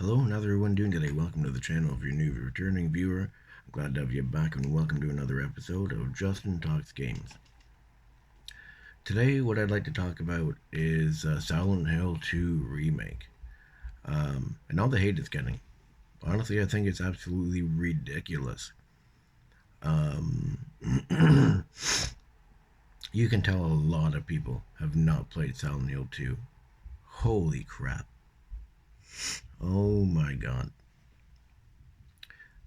Hello, how's everyone doing today? Welcome to the channel. If you're new, returning viewer, I'm glad to have you back and welcome to another episode of Justin Talks Games. Today, what I'd like to talk about is Silent Hill 2 Remake. And all the hate it's getting. Honestly, I think it's absolutely ridiculous. Um, you can tell a lot of people have not played Silent Hill 2. Holy crap. Oh my god.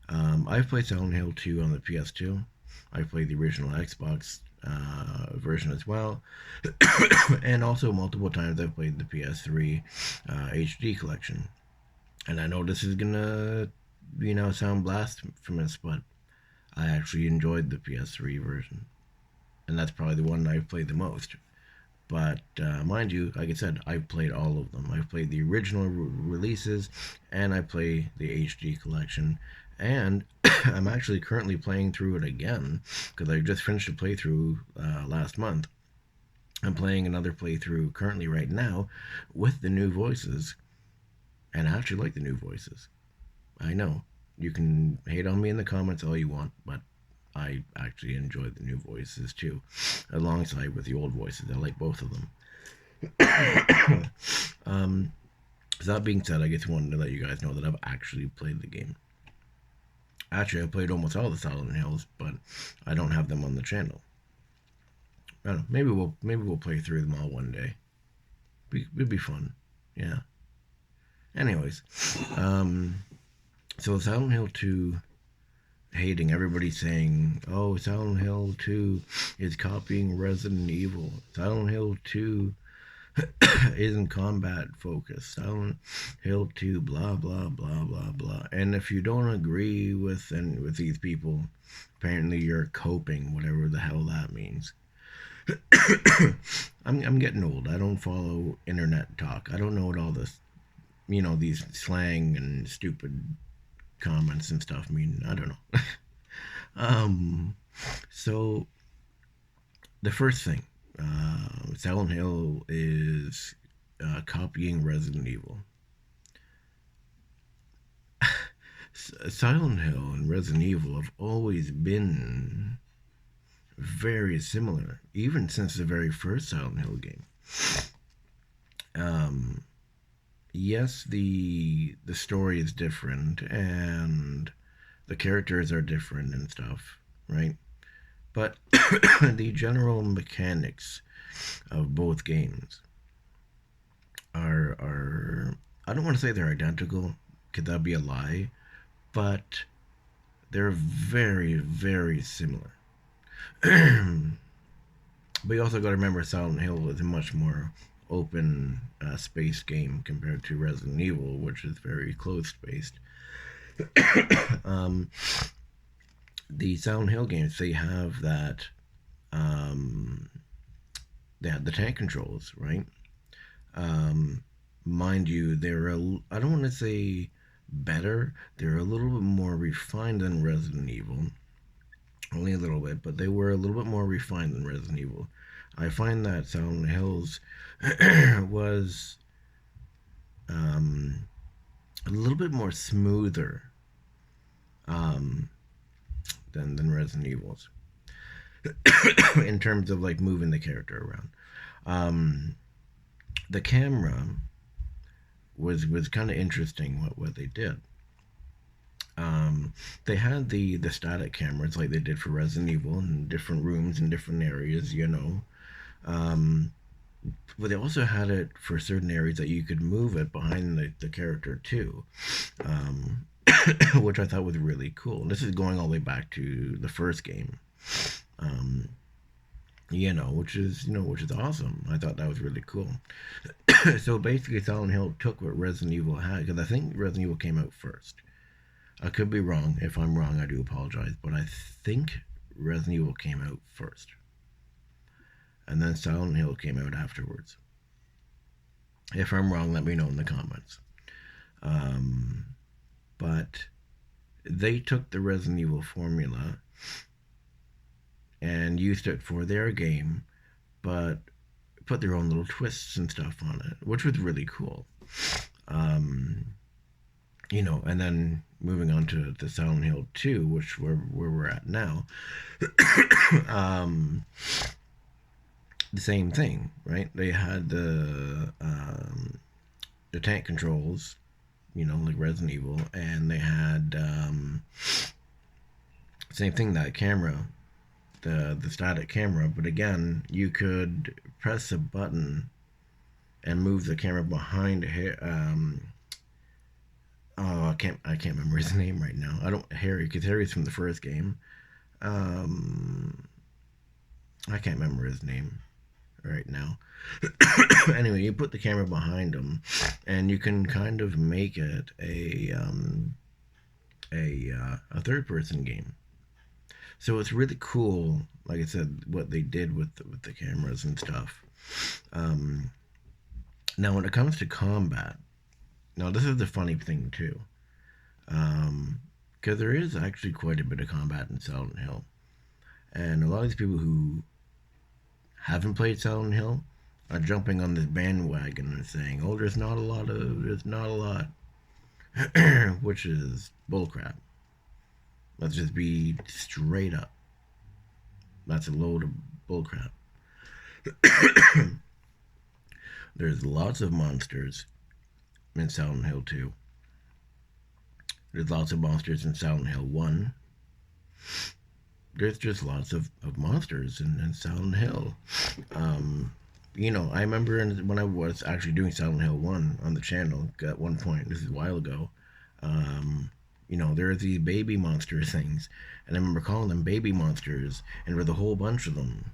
I've played Silent Hill 2 on the PS2. I've played the original Xbox version as well. And also, multiple times I've played the PS3 HD collection. And I know this is gonna, sound blasphemous, but I actually enjoyed the PS3 version. And that's probably the one I've played the most. But mind you, like I said, I've played all of them. I've played the original releases, and I play the HD collection. And I'm actually currently playing through it again because I just finished a playthrough last month. I'm playing another playthrough currently right now with the new voices, and I actually like the new voices. I know you can hate on me in the comments all you want, but I actually enjoy the new voices too, alongside with the old voices. I like both of them. um, so that being said, I just wanted to let you guys know that I've actually played the game. Actually, I played almost all the Silent Hills, but I don't have them on the channel. I don't know. Maybe we'll play through them all one day. It'd be fun. Yeah. Anyways, so Silent Hill 2 hating, everybody saying, oh, Silent Hill 2 is copying Resident Evil. Silent Hill 2 isn't combat focused. Silent Hill 2, blah, blah, blah, blah, blah. And if you don't agree with these people, apparently you're coping, whatever the hell that means. I'm getting old. I don't follow internet talk. I don't know what all this, these slang and stupid comments and stuff mean. I don't know. um, so the first thing, Silent Hill is copying Resident Evil. Silent Hill and Resident Evil have always been very similar, even since the very first Silent Hill game. Um, yes, the story is different and the characters are different and stuff, right? But the general mechanics of both games are I don't want to say they're identical, could that be a lie? But they're very, very similar. But you also got to remember Silent Hill is a much more open space game compared to Resident Evil, which is very closed spaced. um, the Silent Hill games, they have that, they have the tank controls, right? Um, Mind you, I don't want to say better, they're a little bit more refined than Resident Evil. Only a little bit, but they were a little bit more refined than Resident Evil. I find that Silent Hills was um, a little bit more smoother um, than Resident Evil's in terms of like moving the character around. The camera was kind of interesting what they did. They had the static cameras like they did for Resident Evil in different rooms and different areas. Um, but they also had it for certain areas that you could move it behind the character too, um, which I thought was really cool. And this is going all the way back to the first game, um, which is awesome. I thought that was really cool. So basically, Silent Hill took what Resident Evil had, because I think Resident Evil came out first. I could be wrong. If I'm wrong, I do apologize. But I think Resident Evil came out first. And then Silent Hill came out afterwards. If I'm wrong, let me know in the comments. Um, but they took the Resident Evil formula and used it for their game, but put their own little twists and stuff on it, which was really cool. Um, And then moving on to the Silent Hill 2, which where we're at now, um, the same thing, right? They had the tank controls, like Resident Evil, and they had same thing, that camera, the static camera, but again, you could press a button and move the camera behind. Oh, I can't remember his name right now. I don't Harry, because Harry's from the first game. Um, I can't remember his name right now. Anyway, you put the camera behind him, and you can kind of make it a third person game. So it's really cool. Like I said, what they did with the cameras and stuff. Um, Now, when it comes to combat, now this is the funny thing too, because there is actually quite a bit of combat in Silent Hill, and a lot of these people who haven't played Silent Hill are jumping on this bandwagon and saying, "Oh, there's not a lot," which is bullcrap. Let's just be straight up. That's a load of bullcrap. There's lots of monsters in Silent Hill 2. There's lots of monsters in Silent Hill 1. There's just lots of monsters in Silent Hill. I remember when I was actually doing Silent Hill 1 on the channel at one point, this is a while ago, there are these baby monster things, and I remember calling them baby monsters, and there was a whole bunch of them.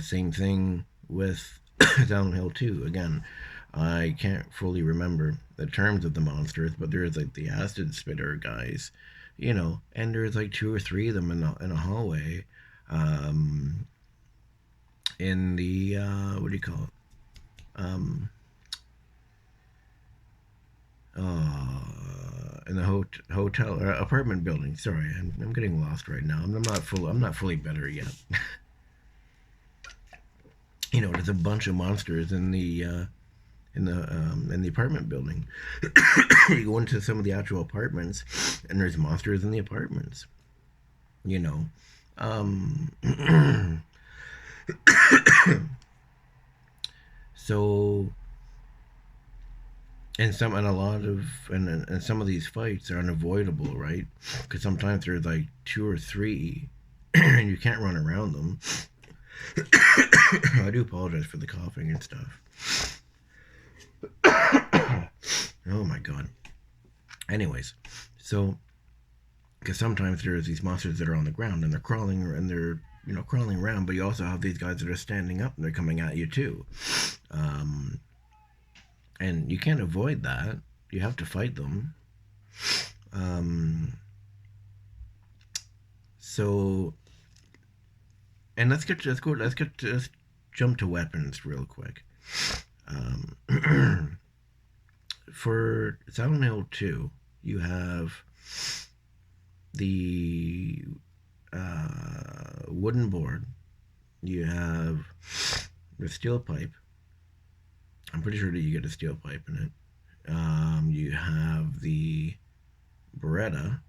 Same thing with Silent Hill 2. Again, I can't fully remember the terms of the monsters, but there's like the acid spitter guys, and there's like two or three of them in a hallway, in the what do you call it? In the hotel or apartment building. Sorry, I'm getting lost right now. I'm not fully better yet. There's a bunch of monsters in the apartment building. You go into some of the actual apartments, and there's monsters in the apartments. You know, um, so and a lot of and some of these fights are unavoidable, right? Because sometimes there's like two or three, and you can't run around them. I do apologize for the coughing and stuff. Oh my god. Anyways, so because sometimes there's these monsters that are on the ground and they're crawling crawling around, but you also have these guys that are standing up and they're coming at you too, um, and you can't avoid that. You have to fight them. Um, so and let's jump to weapons real quick. Um, for Silent Hill 2, you have the wooden board. You have the steel pipe. I'm pretty sure that you get a steel pipe in it. You have the Beretta.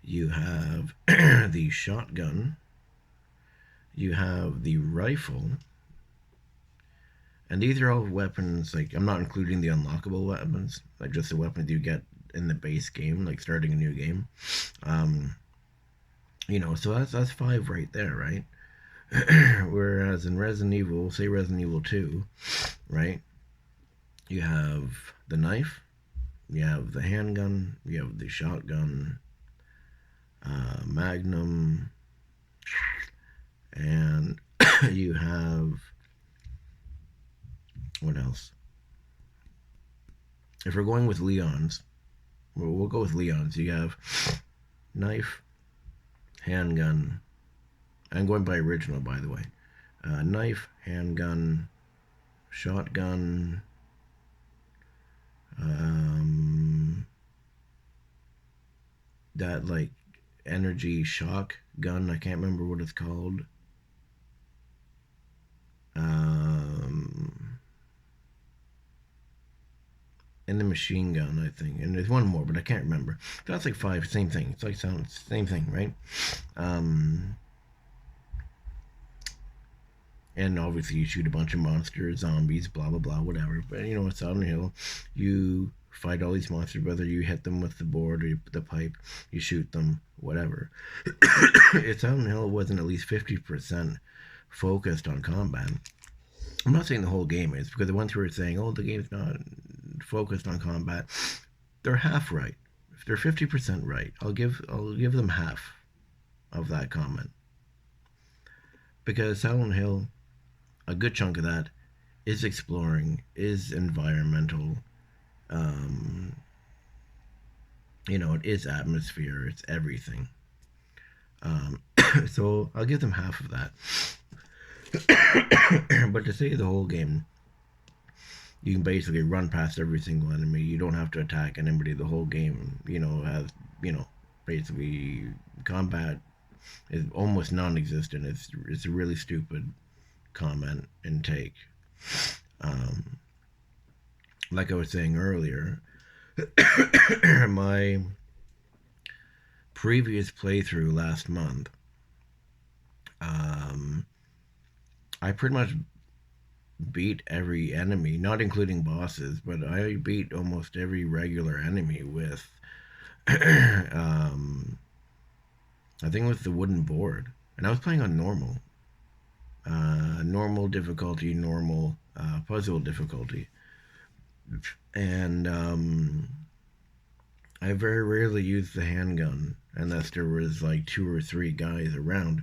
You have the shotgun. You have the rifle. And these are all weapons, like, I'm not including the unlockable weapons, like just the weapons you get in the base game, like starting a new game. So that's five right there, right? Whereas in Resident Evil, say Resident Evil 2, right? You have the knife, you have the handgun, you have the shotgun, magnum, and you have what else? If we're going with Leon's, we'll go with Leon's. You have knife, handgun. I'm going by original, by the way. Knife, handgun, shotgun, that like energy shock gun. I can't remember what it's called. Um, and the machine gun, I think, and there's one more, but I can't remember. That's like 5, same thing. It's like same thing, right? Um, and obviously you shoot a bunch of monsters, zombies, blah blah blah, whatever. But you know, it's Silent Hill. You fight all these monsters, whether you hit them with the board or the pipe, you shoot them, whatever. It's Silent Hill wasn't at least 50% focused on combat. I'm not saying the whole game is, because the ones who are saying, "Oh, the game's not focused on combat," they're half right. If they're 50% right, I'll give them half of that comment, because Silent Hill, a good chunk of that is exploring, is environmental. Um, it is atmosphere. It's everything. Um, so I'll give them half of that. But to say the whole game, you can basically run past every single enemy. You don't have to attack anybody. The whole game, has basically combat is almost non-existent. It's a really stupid comment and take. Um, like I was saying earlier, my previous playthrough last month, um, I pretty much beat every enemy, not including bosses, but I beat almost every regular enemy with, I think with the wooden board, and I was playing on normal, normal difficulty, normal puzzle difficulty, and I very rarely used the handgun unless there was like 2 or 3 guys around.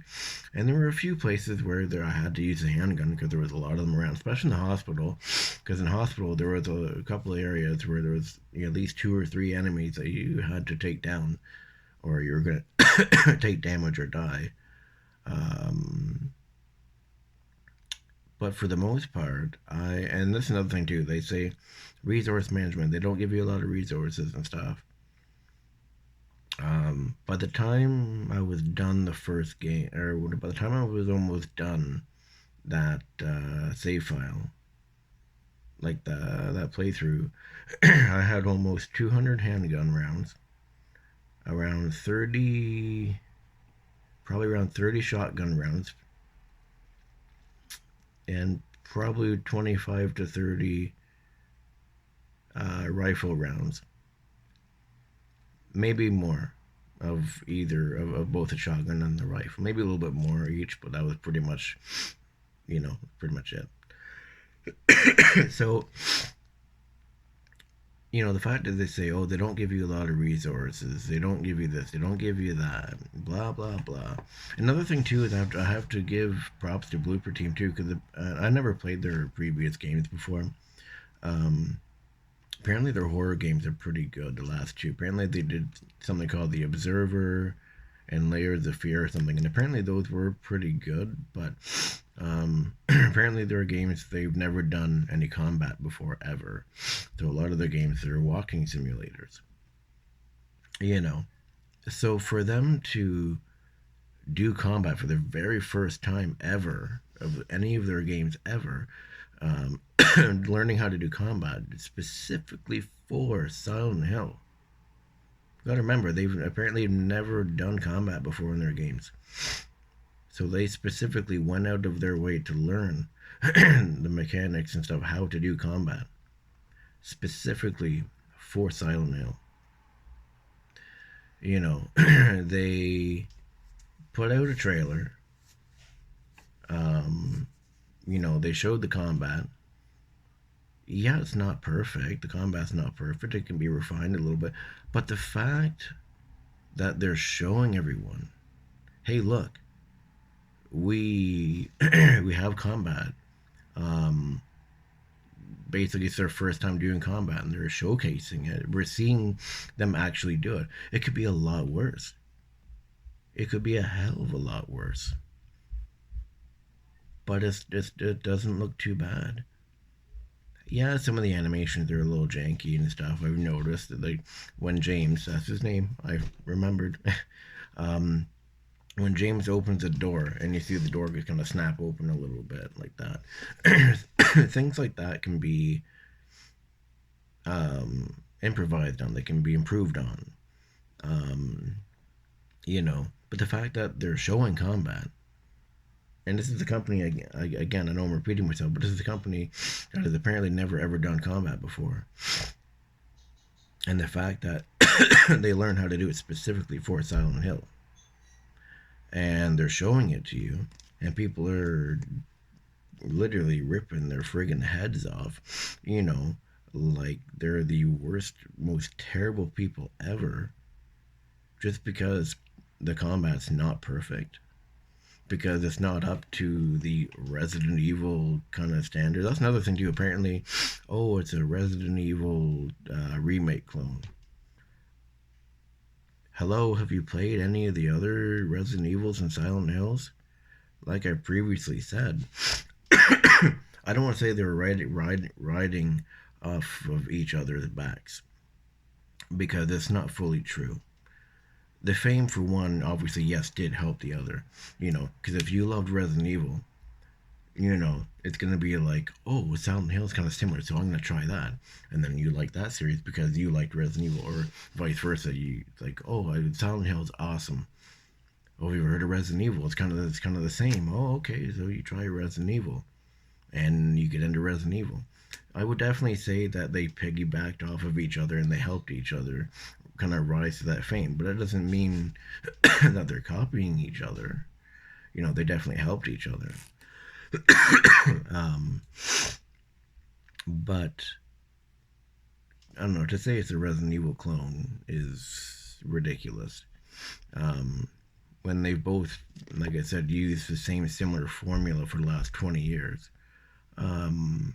And there were a few places where I had to use the handgun because there was a lot of them around, especially in the hospital. Because in the hospital there was a couple of areas where there was at least 2 or 3 enemies that you had to take down, or you're gonna take damage or die. Um, but for the most part, and this is another thing too. They say resource management. They don't give you a lot of resources and stuff. By the time I was done the first game, or by the time I was almost done that save file, like that playthrough, I had almost 200 handgun rounds, around 30, probably around 30 shotgun rounds, and probably 25 to 30 rifle rounds, maybe more of either of both the shotgun and the rifle, maybe a little bit more each, but that was pretty much it. So the fact that they say, oh, they don't give you a lot of resources, they don't give you this, they don't give you that, blah blah blah. Another thing too is I have to give props to Blooper Team too, because I never played their previous games before. um, Apparently their horror games are pretty good, the last two. Apparently they did something called The Observer and Layers of Fear or something, and apparently those were pretty good, but apparently there are games they've never done any combat before, ever. So a lot of their games are walking simulators. You know. So for them to do combat for the very first time ever of any of their games ever, um, learning how to do combat specifically for Silent Hill. You gotta remember, they've apparently never done combat before in their games. So they specifically went out of their way to learn the mechanics and stuff, how to do combat, specifically for Silent Hill. They put out a trailer. They showed the combat. Yeah, it's not perfect. The combat's not perfect. It can be refined a little bit. But the fact that they're showing everyone, hey, look, we we have combat. Um, Basically, it's their first time doing combat, and they're showcasing it. We're seeing them actually do it. It could be a lot worse. It could be a hell of a lot worse. But it doesn't look too bad. Yeah, some of the animations are a little janky and stuff. I've noticed that, like, when James, that's his name, I remembered, um, when James opens a door and you see the door just kind of snap open a little bit like that. Things like that can be improvised on, they can be improved on. Um, but the fact that they're showing combat, and this is a company, again, I know I'm repeating myself, but this is a company that has apparently never ever done combat before. And the fact that they learned how to do it specifically for Silent Hill, and they're showing it to you, and people are literally ripping their friggin' heads off, like they're the worst, most terrible people ever, just because the combat's not perfect, because it's not up to the Resident Evil kind of standard. That's another thing too. Apparently, oh, it's a Resident Evil remake clone. Hello, have you played any of the other Resident Evils and Silent Hills? Like I previously said, I don't want to say they were riding off of each other's backs, because it's not fully true. The fame for one, obviously, yes, did help the other. Because if you loved Resident Evil, it's gonna be like, oh, Silent Hill is kind of similar, so I'm gonna try that. And then you like that series because you liked Resident Evil, or vice versa. You like, oh, Silent Hill is awesome. Oh, have you ever heard of Resident Evil? It's kind of the same. Oh, okay, so you try Resident Evil, and you get into Resident Evil. I would definitely say that they piggybacked off of each other and they helped each other kind of rise to that fame. But that doesn't mean that they're copying each other. They definitely helped each other. um, but I don't know. To say it's a Resident Evil clone is ridiculous. Um, when they both, like I said, used the same similar formula for the last 20 years. Um,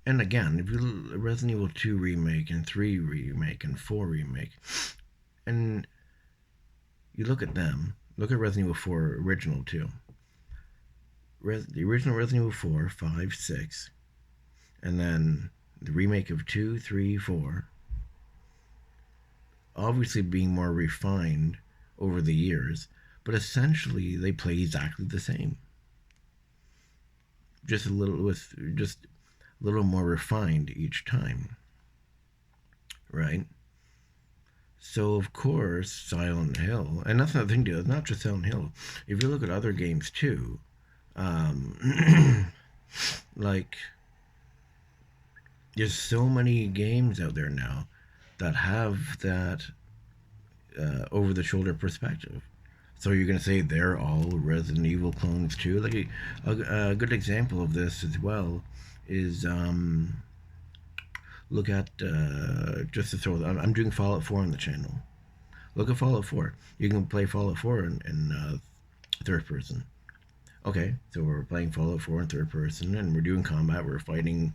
and again, if you Resident Evil 2 remake and 3 remake and 4 remake, and you look at them, look at Resident Evil 4 original too. The original Resident Evil 4, 5, 6, and then the remake of 2, 3, 4, obviously being more refined over the years, but essentially they play exactly the same. Just a little more refined each time, right? So of course, Silent Hill, and that's another thing too. It's not just Silent Hill. If you look at other games too, like there's so many games out there now that have that over-the-shoulder perspective. So you're gonna say they're all Resident Evil clones too? Like a good example of this as well is look at just to throw. I'm doing Fallout 4 on the channel. Look at Fallout 4. You can play Fallout 4 in third person. Okay, so we're playing Fallout 4 in third person, and we're doing combat. We're fighting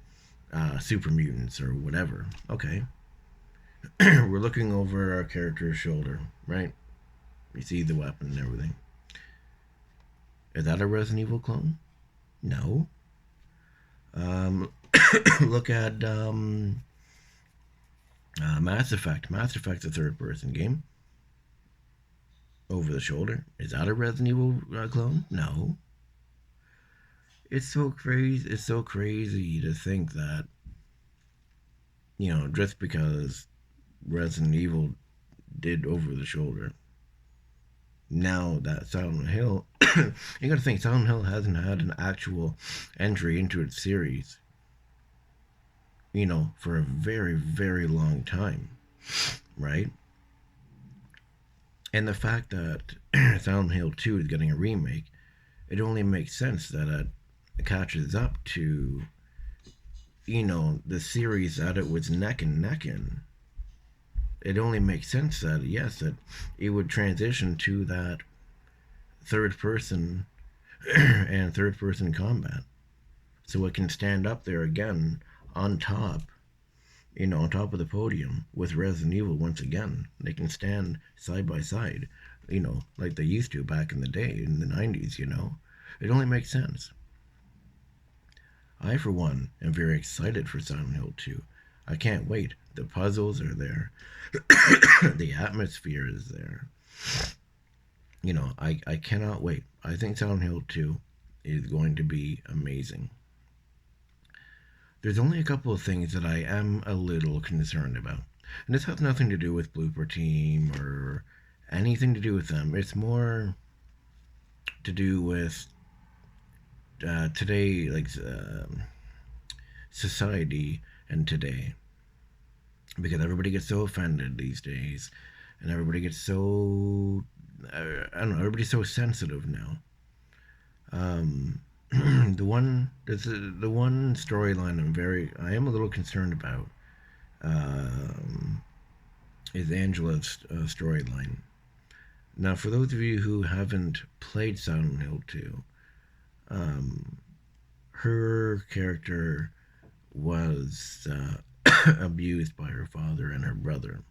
super mutants or whatever. Okay, we're looking over our character's shoulder, right? You see the weapon and everything. Is that a Resident Evil clone? No. Look at Mass Effect. Mass Effect's a third-person game. Over the shoulder. Is that a Resident Evil clone? No. It's so crazy. It's so crazy to think that just because Resident Evil did over the shoulder, now that Silent Hill, you got to think Silent Hill hasn't had an actual entry into its series, for a very, very long time, right? And the fact that Silent Hill 2 is getting a remake, it only makes sense that it catches up to, the series that it was neck and neck in. It only makes sense that, yes, that it would transition to that third person and third person combat. So it can stand up there again on top, on top of the podium with Resident Evil once again. They can stand side by side, like they used to back in the day, in the 90s, It only makes sense. I, for one, am very excited for Silent Hill 2. I can't wait. The puzzles are there. The atmosphere is there. I cannot wait. I think Silent Hill 2 is going to be amazing. there's only a couple of things that I am a little concerned about. And this has nothing to do with Blooper Team or anything to do with them. It's more to do with today, like society and today. Because everybody gets so offended these days, and everybody gets so I don't know. Everybody's so sensitive now. The one storyline I am a little concerned about um, is Angela's storyline. Now, for those of you who haven't played Silent Hill 2, um, her character was abused by her father and her brother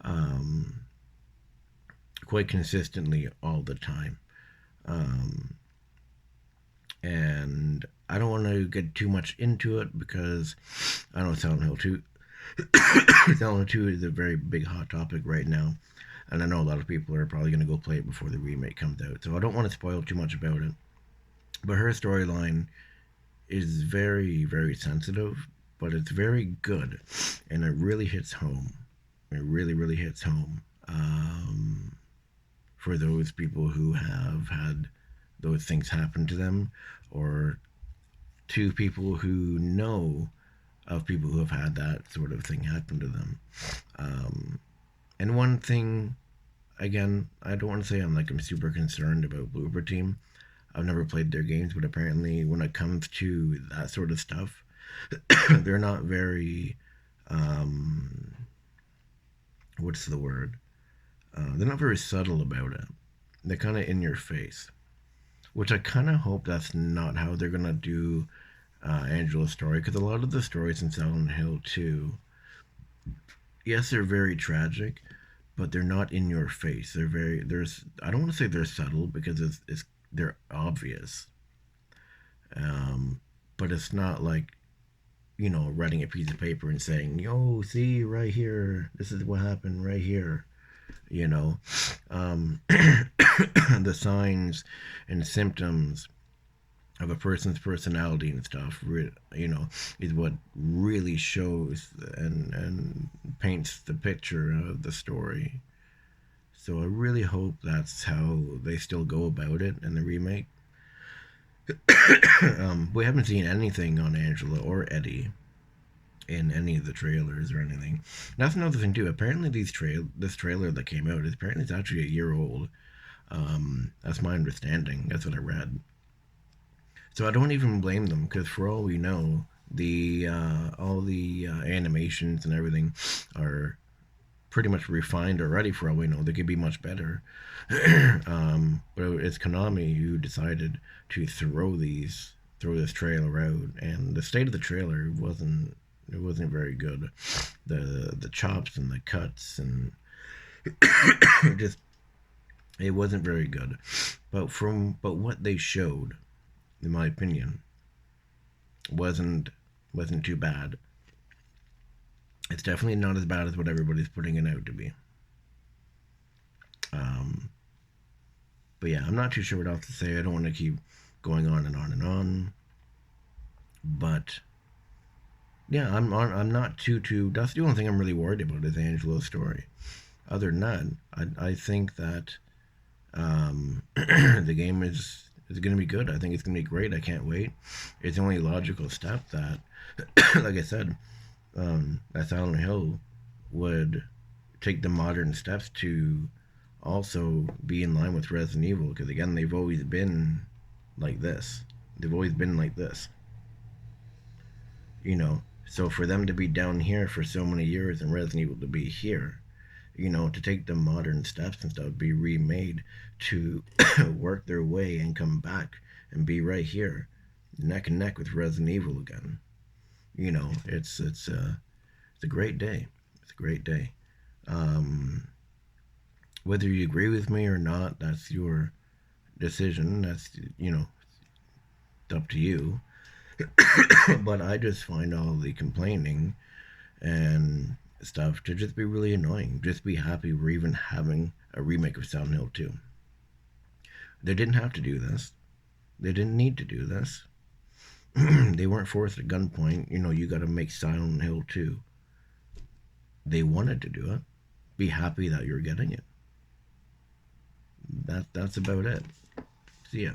um, quite consistently all the time. Um, and I don't want to get too much into it because I know Silent Hill 2 Silent Hill 2 is a very big hot topic right now, and I know a lot of people are probably going to go play it before the remake comes out, so I don't want to spoil too much about it. But her storyline is very, very sensitive, but it's very good, and it really hits home. It really, really hits home for those people who have had those things happen to them, or to people who know of people who have had that sort of thing happen to them. Um, and one thing, again, I don't want to say I'm super concerned about Bloober Team. I've never played their games, but apparently when it comes to that sort of stuff, they're not very um, what's the word? They're not very subtle about it. They're kind of in your face, which I kind of hope that's not how they're gonna do Angela's story, because a lot of the stories in Silent Hill 2, yes, they're very tragic, but they're not in your face. There's I don't want to say they're subtle because it's they're obvious, um, but it's not like writing a piece of paper and saying, "Yo, see right here, this is what happened right here." You know, um, the signs and symptoms of a person's personality and stuff, is what really shows and paints the picture of the story. So I really hope that's how they still go about it in the remake. We haven't seen anything on Angela or Eddie in any of the trailers or anything. That's another thing too. Apparently, this trailer that came out is apparently it's actually a year old. That's my understanding. That's what I read. So I don't even blame them because for all we know, the all the animations and everything are pretty much refined already. For all we know, they could be much better. But it's Konami who decided to throw this trailer out, and the state of the trailer wasn't very good. The chops and the cuts and just it wasn't very good. But what they showed, in my opinion, wasn't wasn't too bad. It's definitely not as bad as what everybody's putting it out to be. Um, but yeah, I'm not too sure what else to say. I don't want to keep going on and on and on. But yeah, I'm not too. That's the only thing I'm really worried about is Angela's story. Other than that, I think that the game is going to be good. I think it's going to be great. I can't wait. It's the only logical step that, like I said, that Silent Hill would take the modern steps to also be in line with Resident Evil. Because again, they've always been like this. They've always been like this. So for them to be down here for so many years and Resident Evil to be here, to take the modern steps and stuff, be remade to work their way and come back and be right here, neck and neck with Resident Evil again. It's a great day. It's a great day. Um, Whether you agree with me or not, that's your decision. That's it's up to you. But I just find all the complaining and stuff to just be really annoying. Just be happy we're even having a remake of Silent Hill 2. They didn't have to do this. They didn't need to do this. They weren't forced at gunpoint. You got to make Silent Hill 2. They wanted to do it. Be happy that you're getting it. That's about it. See ya.